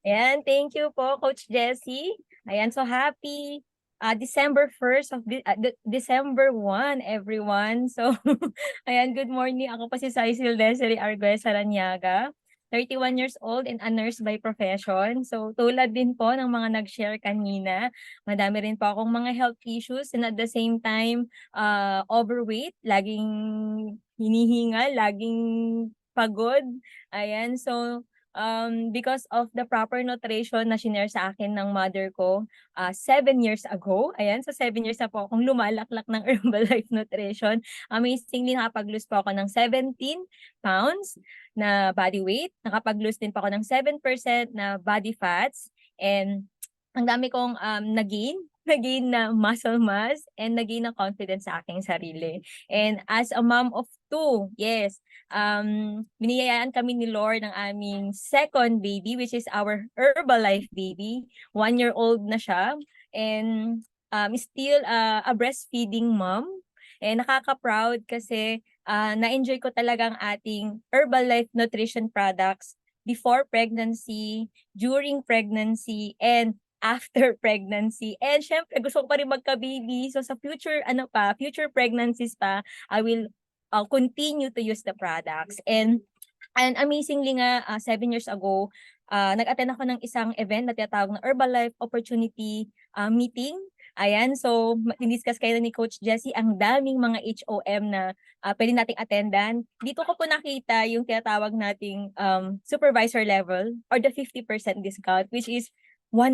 Ayan, thank you po, Coach Jessie. Ayan, so happy December 1st of December 1, everyone. So, ayan, good morning. Ako pa si Cecil Desiree Arguez Saraniaga, 31 years old and a nurse by profession. So, tulad din po ng mga nag-share kanina, madami rin po akong mga health issues and at the same time, overweight, laging hinihingal, laging pagod. Ayan, so because of the proper nutrition na shinare sa akin ng mother ko 7 years ago. Ayan, so 7 years na po akong lumalaklak ng Herbalife Nutrition. Amazingly, nakapag-lose po ako ng 17 pounds na body weight. Nakapag-lose din po ako ng 7% na body fats. And ang dami kong nag-gain na muscle mass and nag-gain ng confidence sa aking sarili. And as a mom of two, yes, biniyayaan kami ni Lord ng aming second baby, which is our Herbalife baby. 1-year-old na siya. And still a breastfeeding mom. And nakaka-proud kasi na-enjoy ko talagang ating Herbalife nutrition products before pregnancy, during pregnancy, and after pregnancy. And syempre, gusto ko pa rin magka-baby. So sa future pregnancies pa, I will continue to use the products. And amazingly nga, 7 years ago, nag-attend ako ng isang event na tinatawag na Herbalife Opportunity Meeting. Ayan, so discuss kayo ni Coach Jessie ang daming mga HOM na pwede nating attendan. Dito ko po nakita yung tinatawag nating supervisor level or the 50% discount, which is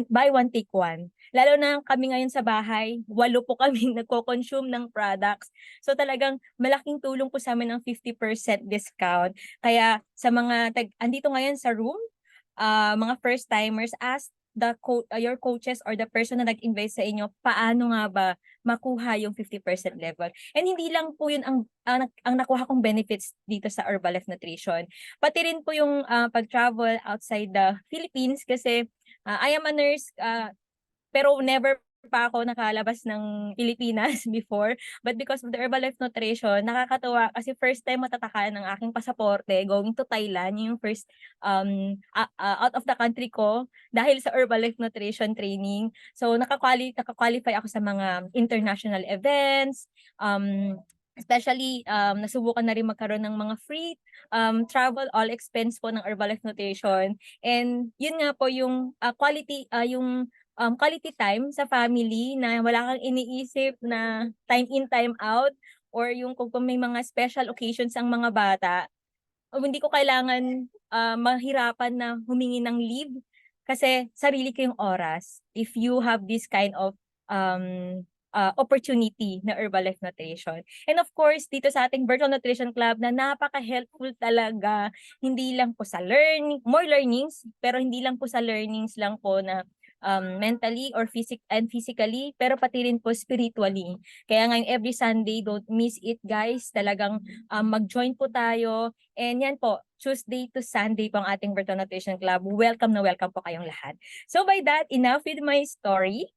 buy one take one. Lalo na kami ngayon sa bahay, 8 po kaming nagko-consume ng products. So talagang malaking tulong po sa amin ng 50% discount. Kaya sa mga andito ngayon sa room, mga first timers, ask your coaches or the person na nag-invest sa inyo, paano nga ba makuha yung 50% level. And hindi lang po yun ang nakuha kong benefits dito sa Herbalife Nutrition. Pati rin po yung pag-travel outside the Philippines kasi I am a nurse, pero never pa ako nakalabas ng Pilipinas before. But because of the Herbalife Nutrition, nakakatuwa kasi first time matatakaan ng aking pasaporte going to Thailand, yung first out of the country ko dahil sa Herbalife Nutrition training. So nakakwalify ako sa mga international events, especially nasubukan na rin magkaroon ng mga free travel all expense po ng Herbalife Nutrition. And yun nga po yung quality time sa family na wala kang iniisip na time in, time out, or yung kung may mga special occasions ang mga bata, hindi ko kailangan mahirapan na humingi ng leave kasi sarili ko yung oras if you have this kind of opportunity na Herbalife Nutrition. And of course, dito sa ating Virtual Nutrition Club na napaka-helpful talaga, hindi lang po sa more learnings, pero hindi lang po sa learnings lang po na mentally or physically, pero pati rin po spiritually. Kaya ngayon every Sunday, don't miss it guys. Talagang mag-join po tayo. And yan po, Tuesday to Sunday po ang ating Virtual Nutrition Club. Welcome na welcome po kayong lahat. So by that, enough with my story.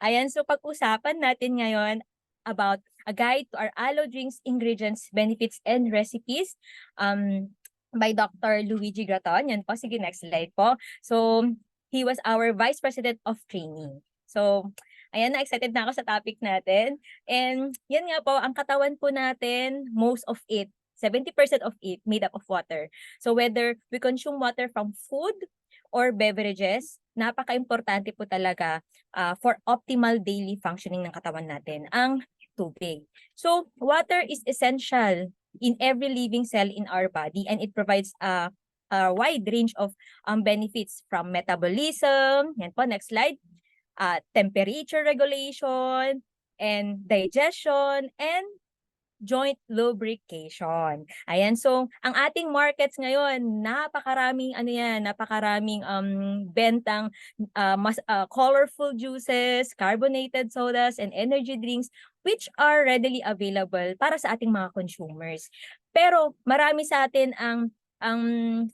Ayan, so pag-usapan natin ngayon about a guide to our Aloe drinks, ingredients, benefits, and recipes by Dr. Luigi Graton. Yan po, sige next slide po. So, he was our Vice President of Training. So, ayan na, excited na ako sa topic natin. And yan nga po, ang katawan po natin, most of it, 70% of it made up of water. So whether we consume water from food or beverages, napaka-importante po talaga for optimal daily functioning ng katawan natin, ang tubig. So water is essential in every living cell in our body and it provides a wide range of benefits from metabolism, yan po, next slide, temperature regulation, and digestion, and joint lubrication. Ayan, so ang ating markets ngayon, napakaraming bentang colorful juices, carbonated sodas, and energy drinks which are readily available para sa ating mga consumers. Pero marami sa atin ang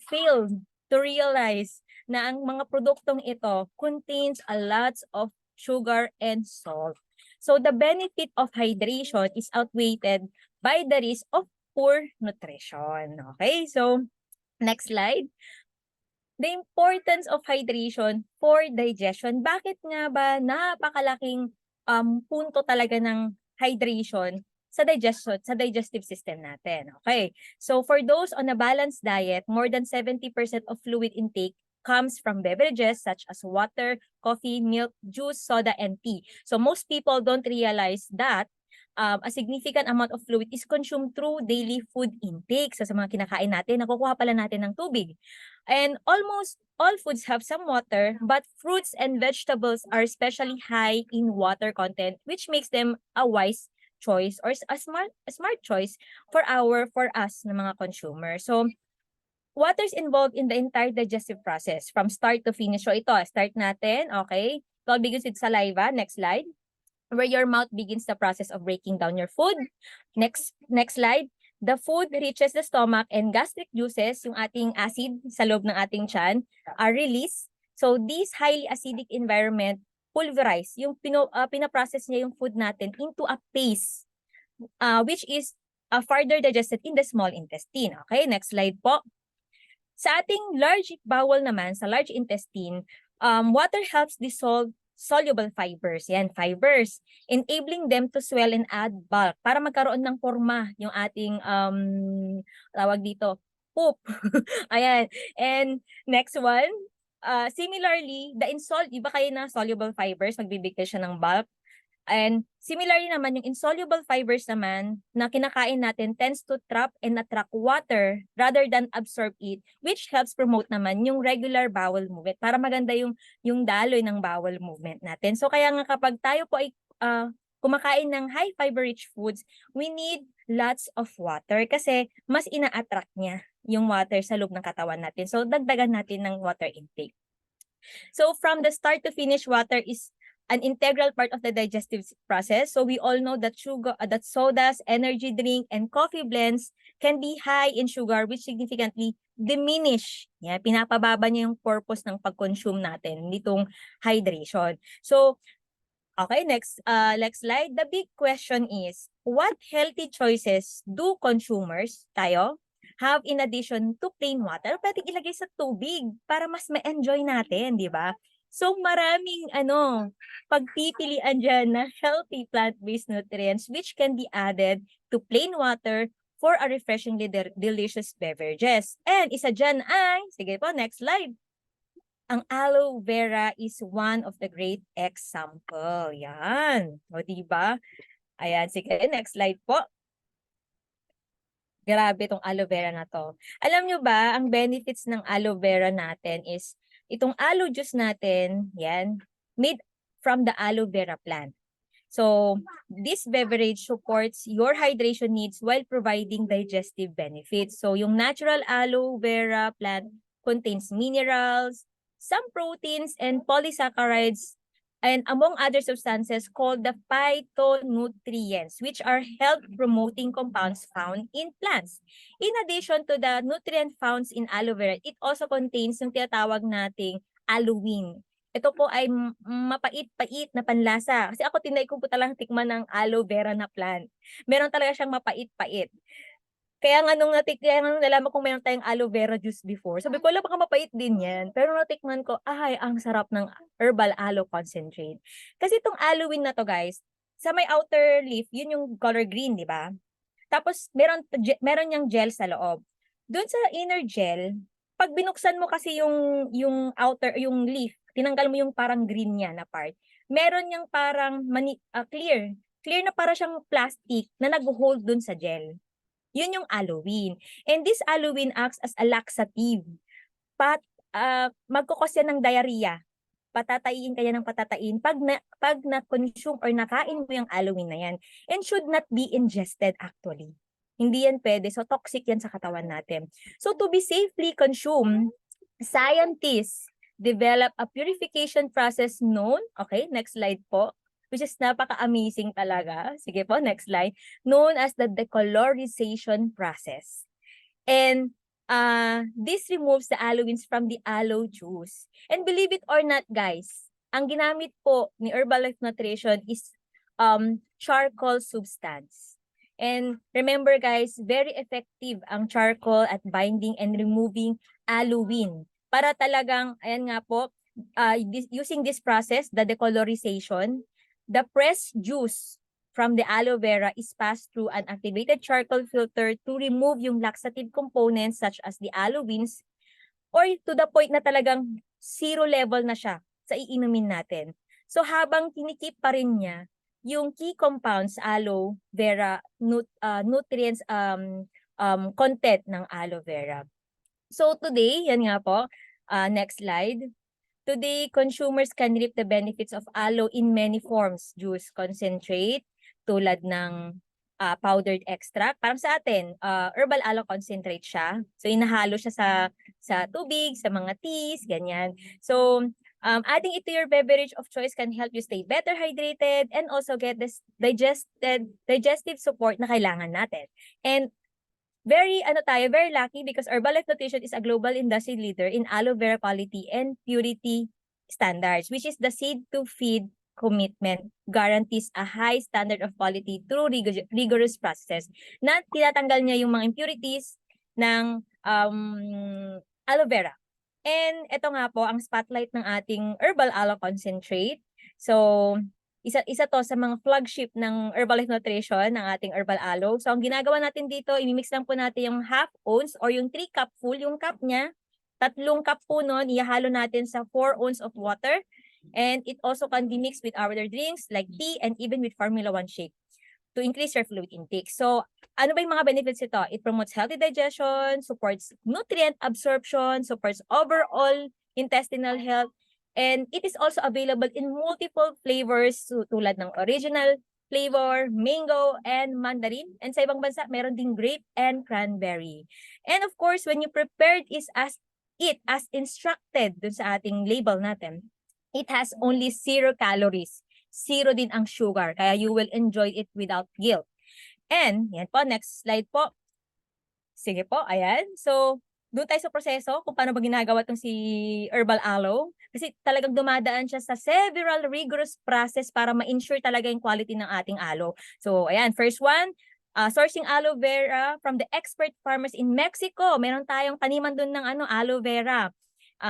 failed to realize na ang mga produktong ito contains a lot of sugar and salt. So the benefit of hydration is outweighed by the risk of poor nutrition. Okay, so next slide. the importance of hydration for digestion. Bakit nga ba napakalaking punto talaga ng hydration sa digestive system natin? Okay. So for those on a balanced diet, more than 70% of fluid intake comes from beverages such as water, coffee, milk, juice, soda, and tea. So most people don't realize that a significant amount of fluid is consumed through daily food intake. So sa mga kinakain natin, nakukuha pala natin ng tubig. And almost all foods have some water, but fruits and vegetables are especially high in water content, which makes them a wise choice or a smart choice for us na mga consumer. So water is involved in the entire digestive process from start to finish. So ito, start natin, okay? It all begins with saliva. Next slide. Where your mouth begins the process of breaking down your food. Next slide. The food reaches the stomach and gastric juices, yung ating acid sa loob ng ating tiyan, are released. So this highly acidic environment pulverize, yung pinaprocess niya yung food natin into a paste, which is further digested in the small intestine. Okay, next slide po. Sa ating large bowel naman, sa large intestine, water helps dissolve soluble fibers. Yan, fibers. Enabling them to swell and add bulk para magkaroon ng forma yung ating, tawag dito, poop. Ayan. And next one, similarly, iba kayo na soluble fibers, magbibigay siya ng bulk. And similarly naman, yung insoluble fibers naman na kinakain natin tends to trap and attract water rather than absorb it, which helps promote naman yung regular bowel movement para maganda yung daloy ng bowel movement natin. So kaya nga kapag tayo po ay kumakain ng high fiber rich foods, we need lots of water kasi mas ina-attract niya yung water sa loob ng katawan natin. So dagdagan natin ng water intake. So from the start to finish, water is an integral part of the digestive process. So we all know that that sodas, energy drink, and coffee blends can be high in sugar, which significantly diminish. Yeah, pinapababa niya yung purpose ng pag-consume natin nitong hydration. So, okay, next slide. The big question is, what healthy choices do consumers have in addition to plain water? Pwedeng ilagay sa tubig para mas ma-enjoy natin, di ba? So maraming pagpipilian dyan na healthy plant-based nutrients which can be added to plain water for a refreshingly delicious beverages. And isa dyan ay, sige po, next slide. Ang aloe vera is one of the great example. Yan. O diba? Ayan, sige, next slide po. Grabe tong aloe vera na to. Alam nyo ba, ang benefits ng aloe vera natin is itong aloe juice natin, yan, made from the aloe vera plant. So, this beverage supports your hydration needs while providing digestive benefits. So, yung natural aloe vera plant contains minerals, some proteins, and polysaccharides, and among other substances called the phytonutrients, which are health-promoting compounds found in plants. In addition to the nutrient found in aloe vera, it also contains yung tinatawag nating aloe. Ito po ay mapait-pait na panlasa. Kasi ako tinay ko po talagang tikman ng aloe vera na plant. Meron talaga siyang mapait-pait. Kaya nga nung nalaman kong meron tayong aloe vera juice before, sabi ko, baka mapait din yan. Pero natikman ko, ay, ang sarap ng herbal aloe concentrate. Kasi itong aloe na to guys, sa may outer leaf, yun yung color green, di ba? Tapos meron niyang gel sa loob. Doon sa inner gel, pag binuksan mo kasi yung outer, yung leaf, tinanggal mo yung parang green niya na part, meron niyang parang clear. Clear na para siyang plastic na nag-hold doon sa gel. Yun yung aloe. And this aloe acts as a laxative. Magkukos yan ng diarrhea. Patatayin kaya ng patatayin pag na-consume or nakain mo yung aloe na yan. And should not be ingested actually. Hindi yan pwede. So toxic yan sa katawan natin. So to be safely consumed, scientists develop a purification process known, okay, next slide po, which is napaka-amazing talaga. Sige po, next slide. Known as the decolorization process. And this removes the aloes from the aloe juice. And believe it or not, guys, ang ginamit po ni Herbalife Nutrition is charcoal substance. And remember guys, very effective ang charcoal at binding and removing aloe. para talagang, ayan nga po, using this process, the decolorization, the pressed juice from the aloe vera is passed through an activated charcoal filter to remove yung laxative components such as the aloeins, or to the point na talagang zero level na siya sa iinumin natin. So habang kinikip pa rin niya yung key compounds, aloe vera, nutrients content ng aloe vera. So today, yan nga po, next slide. Today, consumers can reap the benefits of aloe in many forms. Juice, concentrate, tulad ng powdered extract. Parang sa atin, herbal aloe concentrate siya. So, inahalo siya sa tubig, sa mga teas, ganyan. So, adding it to your beverage of choice can help you stay better hydrated and also get this digestive support na kailangan natin. And very lucky because Herbalife Nutrition is a global industry leader in aloe vera quality and purity standards, which is the seed to feed commitment guarantees a high standard of quality through rigorous process na tinatanggal niya yung mga impurities ng aloe vera. And ito nga po ang spotlight ng ating herbal aloe concentrate. So, isa to sa mga flagship ng Herbalife Nutrition, ng ating herbal aloe. So, ang ginagawa natin dito, imimix lang po natin yung half ounce or yung 3 cup full, yung cup niya. 3 cup po nun, ihalo natin sa 4 ounce of water. And it also can be mixed with other drinks like tea and even with Formula 1 shake to increase your fluid intake. So, ano ba yung mga benefits ito? It promotes healthy digestion, supports nutrient absorption, supports overall intestinal health, and it is also available in multiple flavors tulad ng original flavor, mango, and mandarin. And sa ibang bansa, meron ding grape and cranberry. And of course, when you prepared as instructed dun sa ating label natin, it has only 0 calories. 0 din ang sugar. Kaya you will enjoy it without guilt. And, yan po, next slide po. Sige po, ayan. So, doon tayo sa proseso kung paano ba ginagawa itong si herbal aloe. Kasi talagang dumadaan siya sa several rigorous process para ma-ensure talaga yung quality ng ating aloe. So, ayan, first one, sourcing aloe vera from the expert farmers in Mexico. Meron tayong taniman doon ng aloe vera.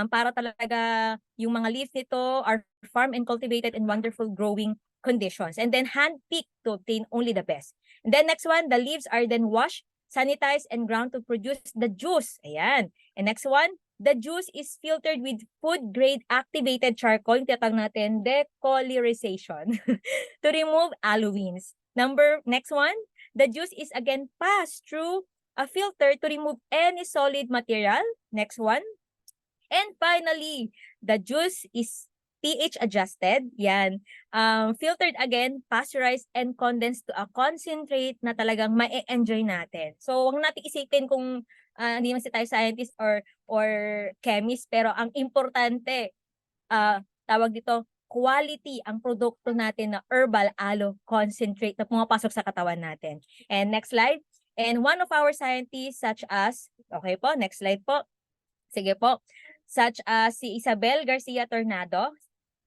Para talaga yung mga leaves nito are farmed and cultivated in wonderful growing conditions. And then hand-picked to obtain only the best. And then next one, the leaves are then washed, sanitized, and ground to produce the juice. Ayan. And next one, the juice is filtered with food-grade activated charcoal, yung tinatawag natin decolorization, to remove aloeins. Next one, the juice is again passed through a filter to remove any solid material. Next one. And finally, the juice is pH adjusted. Yan. Filtered again, pasteurized, and condensed to a concentrate na talagang ma-enjoy natin. So, huwag natin isipin kung hindi man tayo scientist or chemist, pero ang importante, tawag dito, quality ang produkto natin na herbal aloe concentrate na pumapasok sa katawan natin. And next slide. And one of our scientists such as, okay po, next slide po. Sige po. Such as si Isabel Garcia Tornado,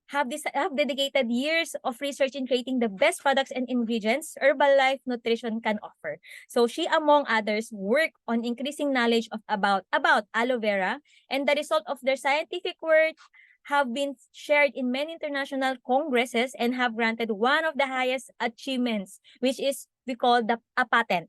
have dedicated years of research in creating the best products and ingredients Herbalife Nutrition can offer. So she, among others, work on increasing knowledge about aloe vera, and the result of their scientific work have been shared in many international congresses and have granted one of the highest achievements, which is we call a patent.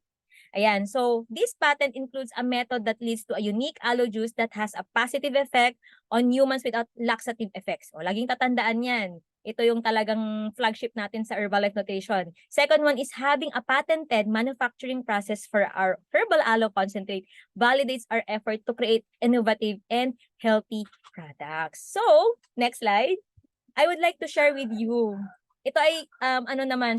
Ayan, so this patent includes a method that leads to a unique aloe juice that has a positive effect on humans without laxative effects. O, laging tatandaan yan. Ito yung talagang flagship natin sa Herbalife Nutrition. Second one is having a patented manufacturing process for our herbal aloe concentrate validates our effort to create innovative and healthy products. So, next slide. I would like to share with you. Ito ay,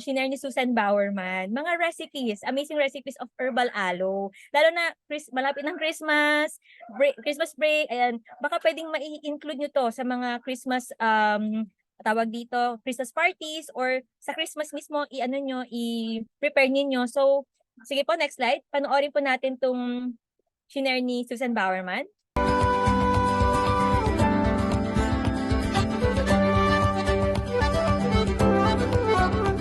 shinare ni Susan Bowerman, mga recipes, amazing recipes of herbal aloe. Lalo na, malapit ng Christmas break, ayan, baka pwedeng ma-include nyo to sa mga Christmas, tawag dito, Christmas parties, or sa Christmas mismo, i-prepare ninyo. So, sige po, next slide. Panoorin po natin tong shinare ni Susan Bowerman.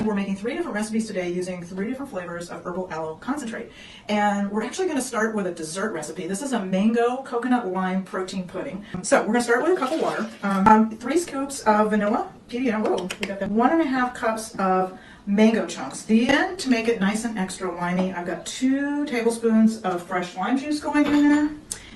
We're making 3 different recipes today using 3 different flavors of herbal aloe concentrate. And we're actually going to start with a dessert recipe. This is a mango coconut lime protein pudding. So we're going to start with a cup of water, 3 scoops of vanilla, PDM, whoa, we got that, 1.5 cups of mango chunks. Then, to make it nice and extra limey, I've got 2 tablespoons of fresh lime juice going in there.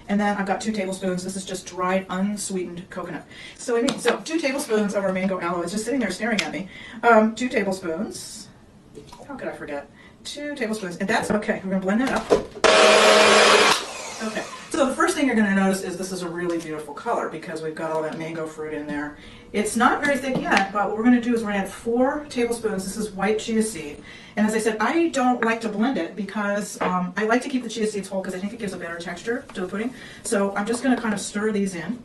And then I've got 2 tablespoons, this is just dried, unsweetened coconut. So 2 tablespoons of our mango aloe is just sitting there staring at me. 2 tablespoons, how could I forget? 2 tablespoons, and that's, okay, we're gonna blend that up. Okay, so the first thing you're gonna notice is this is a really beautiful color because we've got all that mango fruit in there. It's not very thick yet, but what we're gonna do is we're gonna add 4 tablespoons. This is white chia seed. And as I said, I don't like to blend it because I like to keep the chia seeds whole because I think it gives a better texture to the pudding. So I'm just gonna kind of stir these in.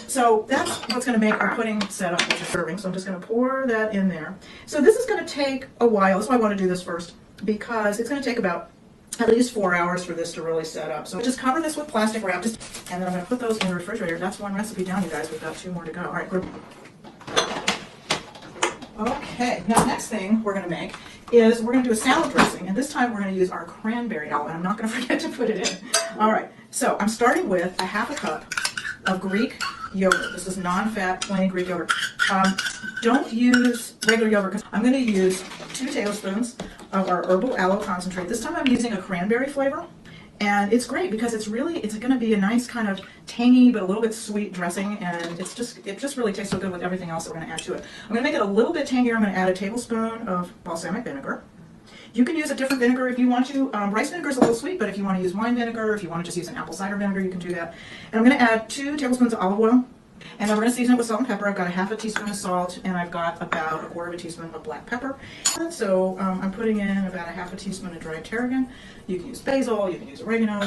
So that's what's gonna make our pudding set up, which is serving. So I'm just gonna pour that in there. So this is gonna take a while. That's why I wanna do this first, because it's gonna take about at least 4 hours for this to really set up. So just cover this with plastic wrap, and then I'm going to put those in the refrigerator. That's 1 recipe down, you guys. We've got 2 more to go. All right, okay, now next thing we're going to make is we're going to do a salad dressing, and this time we're going to use our cranberry aloe, and I'm not going to forget to put it in. All right, so I'm starting with a 1/2 cup of Greek yogurt. This is non-fat, plain Greek yogurt. Don't use regular yogurt because I'm going to use 2 tablespoons of our herbal aloe concentrate. This time I'm using a cranberry flavor, and it's great because it's going to be a nice kind of tangy but a little bit sweet dressing, and it just really tastes so good with everything else that we're going to add to it. I'm going to make it a little bit tangier. I'm going to add a tablespoon of balsamic vinegar. You can use a different vinegar if you want to. Rice vinegar is a little sweet, but if you want to use wine vinegar, if you want to just use an apple cider vinegar, you can do that. And I'm going to add 2 tablespoons of olive oil. And then we're going to season it with salt and pepper. I've got a 1/2 teaspoon of salt, and I've got about 1/4 teaspoon of black pepper. And so I'm putting in about a 1/2 teaspoon of dried tarragon. You can use basil, you can use oregano,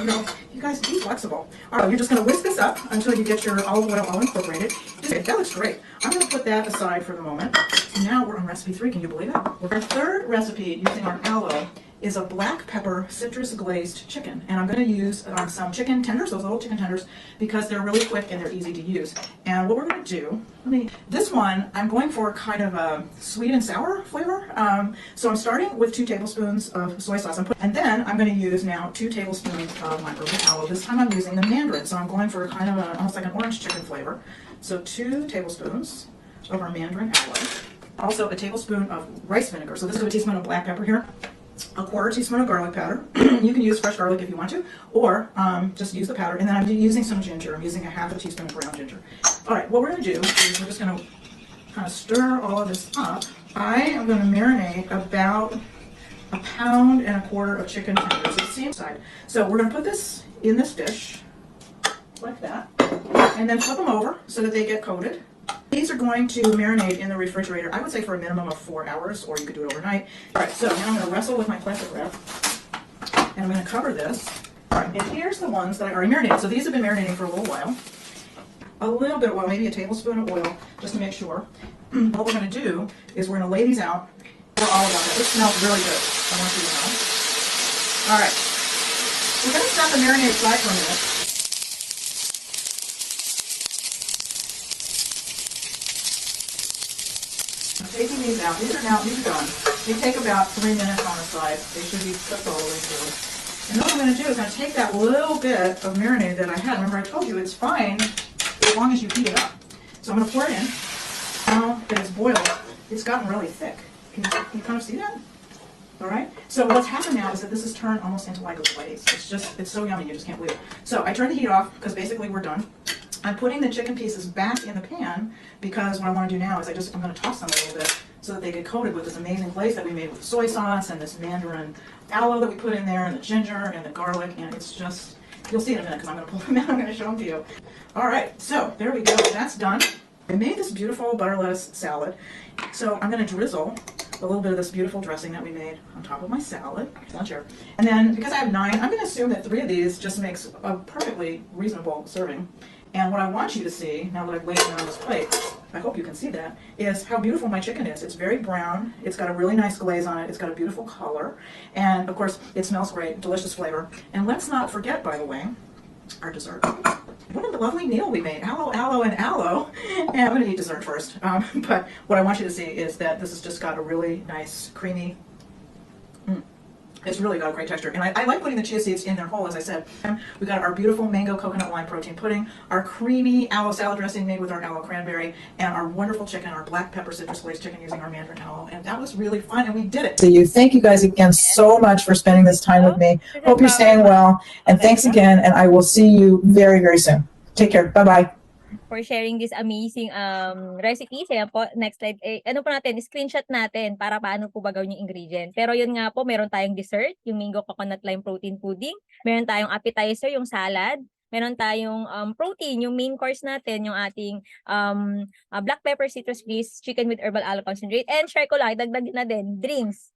you guys be flexible. All right, you're just going to whisk this up until you get your olive oil all incorporated. Okay, that looks great. I'm going to put that aside for the moment. Now we're on recipe 3, can you believe it? Our third recipe using our aloe is a black pepper citrus glazed chicken, and I'm going to use some chicken tenders, those little chicken tenders, because they're really quick and they're easy to use. And what we're going to do, this one I'm going for kind of a sweet and sour flavor. So I'm starting with 2 tablespoons of soy sauce, and then I'm going to use now 2 tablespoons of my herbal aloe. This time I'm using the mandarin, so I'm going for kind of almost like an orange chicken flavor. So 2 tablespoons of our mandarin aloe. Also a tablespoon of rice vinegar. So this is a teaspoon of black pepper here. A 1/4 teaspoon of garlic powder. You can use fresh garlic if you want to, or just use the powder. And then I'm using some ginger. I'm using a 1/2 teaspoon of ground ginger. All right, what we're going to do is we're just going to kind of stir all of this up. I am going to marinate about 1.25 pounds of chicken tenders. It's the same side. So we're going to put this in this dish like that, and then flip them over so that they get coated. These are going to marinate in the refrigerator, I would say for a minimum of 4 hours, or you could do it overnight. All right, so now I'm going to wrestle with my plastic wrap, and I'm going to cover this. All right, and here's the ones that I already marinated. So these have been marinating for a little while. A little bit of oil, maybe a tablespoon of oil, just to make sure. What we're going to do is we're going to lay these out for all of them. This smells really good, I want you to know. All right, we're going to stop the marinade aside for a minute. Taking these out. These are done. They take about 3 minutes on the side. They should be cooked all the way through. And then what I'm going to do is I'm going to take that little bit of marinade that I had. Remember, I told you it's fine as long as you heat it up. So I'm going to pour it in. Now that it's boiled, it's gotten really thick. Can you kind of see that? All right. So what's happened now is that this has turned almost into like a glaze. It's so yummy, you just can't believe it. So I turned the heat off because basically we're done. I'm putting the chicken pieces back in the pan because what I want to do now is I'm going to toss them a little bit so that they get coated with this amazing glaze that we made with the soy sauce and this mandarin aloe that we put in there and the ginger and the garlic, and it's just, you'll see in a minute because I'm going to pull them out. I'm going to show them to you. All right, so there we go. That's done. I made this beautiful butter lettuce salad. So I'm going to drizzle a little bit of this beautiful dressing that we made on top of my salad. Not sure. And then because I have 9, I'm going to assume that 3 of these just makes a perfectly reasonable serving. And what I want you to see, now that I've laid it on this plate, I hope you can see that, is how beautiful my chicken is. It's very brown, it's got a really nice glaze on it, it's got a beautiful color, and of course it smells great, delicious flavor. And let's not forget, by the way, our dessert. What a lovely meal we made. Aloe, aloe, and aloe. And I'm going to eat dessert first. But what I want you to see is that this has just got a really nice, creamy It's really got a great texture. And I like putting the chia seeds in their whole, as I said. We got our beautiful mango coconut lime protein pudding, our creamy aloe salad dressing made with our aloe cranberry, and our wonderful chicken, our black pepper citrus glazed chicken using our mandarin aloe. And that was really fun, and we did it. So you, thank you guys again so much for spending this time with me. Hope you're staying well, and thanks again, and I will see you very, very soon. Take care. Bye-bye. For sharing this amazing recipes. Ayan po, next slide. Ano po natin, screenshot natin para paano po ba gawin yung ingredient. Pero yun nga po, meron tayong dessert, yung mango coconut lime protein pudding. Meron tayong appetizer, yung salad. Meron tayong protein, yung main course natin, yung ating black pepper citrus glazed chicken with herbal aloe concentrate. And share ko lang, dagdag na din, drinks.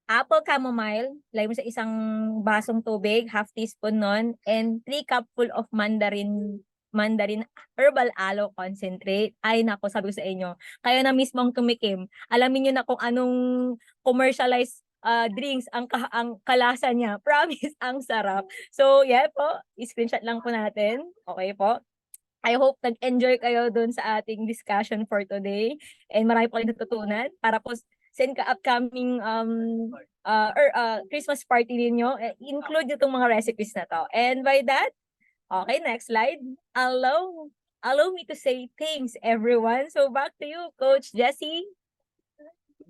Apple chamomile, lagay mo sa isang basong tubig, half teaspoon nun, and 3 cupful of mandarin herbal aloe concentrate. Ay nako, sabi ko sa inyo, kayo na mismong tumikim. Alamin niyo na kung anong commercialized drinks ang kalasa niya. Promise, ang sarap. So, yeah po, screenshot lang po natin. Okay po. I hope nag-enjoy kayo dun sa ating discussion for today. And marami po kayong natutunan para po sa upcoming Christmas party ninyo. Include itong mga recipes na to. And by that, okay, next slide. Allow me to say thanks, everyone. So back to you, Coach Jessie.